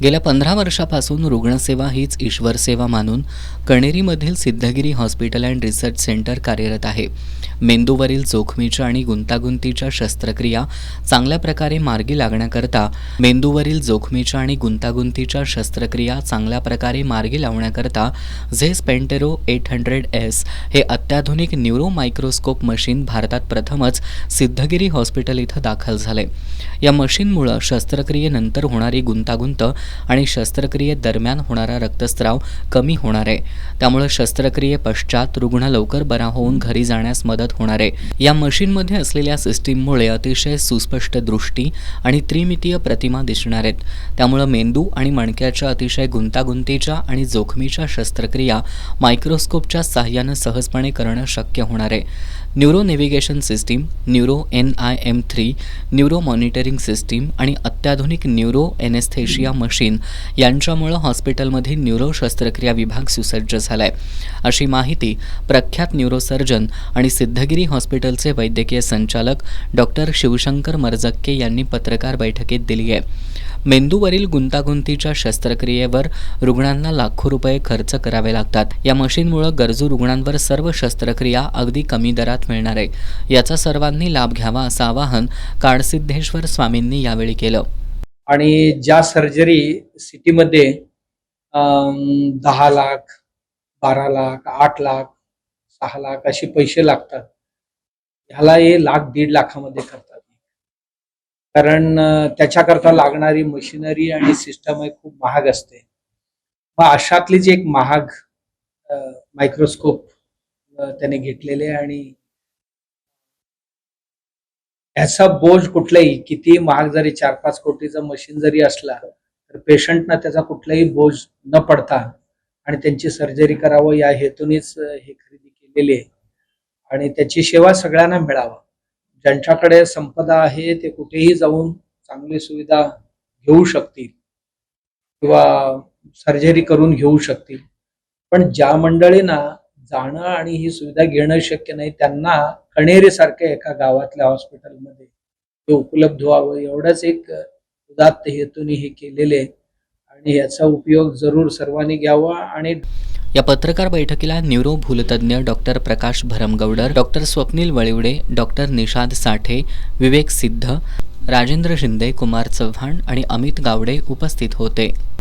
गेल्या 15 वर्षापासून रुग्णसेवा हीच ईश्वरसेवा मानून कणेरीमधील Siddhagiri hospital and research centre कार्यरत आहे. मेंदूवरील जोखमीच्या आणि गुंतागुंतीच्या शस्त्रक्रिया चांगल्या प्रकारे मार्गी लावण्याकरता झेस पेंटेरो 800S हे अत्याधुनिक न्यूरो मायक्रोस्कोप मशीन भारतात प्रथमच सिद्धगिरी हॉस्पिटल इथं दाखल झाले. या मशीनमुळे शस्त्रक्रियेनंतर होणारी गुंतागुंत आणि शस्त्रक्रियेदरम्यान होणारा रक्तस्राव कमी होणार आहे. त्यामुळे शस्त्रक्रिये पश्चात रुग्ण लवकर बरा होऊन घरी जाण्यास मदत होणार आहे. या मशीनमध्ये असलेल्या सिस्टीममुळे अतिशय सुस्पष्ट दृष्टी आणि त्रिमितीय प्रतिमा दिसणार आहेत. त्यामुळे मेंदू आणि मणक्याच्या अतिशय गुंतागुंतीच्या आणि जोखमीच्या शस्त्रक्रिया मायक्रोस्कोपच्या सहाय्याने सहजपणे करणं शक्य होणार आहे. Neuro navigation system, neuro NIM3, neuro monitoring system आणि अत्याधुनिक न्यूरो एनेस्थेशिया मशीन यांच्यामुळे हॉस्पिटलमध्ये न्यूरो शस्त्रक्रिया विभाग सुसज्ज झालाय, अशी माहिती प्रख्यात न्यूरोसर्जन आणि सिद्धगिरी हॉस्पिटलचे वैद्यकीय संचालक डॉक्टर शिवशंकर मरजक्के यांनी पत्रकार बैठकीत दिली आहे. मेंदूवरील गुंतागुंतीच्या शस्त्रक्रियेवर रुग्णांना लाखो रुपये खर्च करावे लागतात. या मशीनमुळे गरजू रुग्णांवर सर्व शस्त्रक्रिया अगदी कमी दरात मिळणार आहे. याचा सर्वांनी लाभ घ्यावा असं आवाहन काडसिद्धेश्वर स्वामींनी यावेळी केलं. आणि ज्या सर्जरी सिटीमध्ये 10 लाख, 12 लाख, 8 लाख, 6 लाख असे पैसे लागतात, ह्याला हे 1,00,000-1.5 लाखामध्ये करतात. कारण त्याच्याकरता लागणारी मशिनरी आणि सिस्टम आहे खूप महाग असते. मग अशातली जी एक महाग मायक्रोस्कोप त्याने घेतलेले आणि ह्याचा बोज कुठलाही किती महाग जरी 4-5 कोटीचं मशीन जरी असला तर पेशंटना त्याचा कुठलाही बोज न पडता आणि त्यांची सर्जरी करावं या हेतूनेच हे खरेदी केलेली आहे. आणि त्याची सेवा सगळ्यांना मिळावा. ज्यांच्याकडे संपदा आहे ते कुठेही जाऊन चांगली सुविधा घेऊ शकतील किंवा सर्जरी करून घेऊ शकतील. पण ज्या मंडळींना जाणं आणि ही सुविधा घेणं शक्य नाही त्यांना कणेरीसारख्या एका गावातल्या हॉस्पिटलमध्ये ते उपलब्ध व्हावं एवढंच एक उदात्त हेतूने हे केलेले आणि याचा उपयोग जरूर सर्वांनी घ्यावा. आणि या पत्रकार बैठकीला न्यूरो भूलतज्ञ डॉक्टर प्रकाश भरमगौडर, डॉक्टर स्वप्नील वळिवडे, डॉक्टर निषाद साठे, विवेक सिद्ध, राजेंद्र शिंदे, कुमार चव्हाण आणि अमित गावडे उपस्थित होते.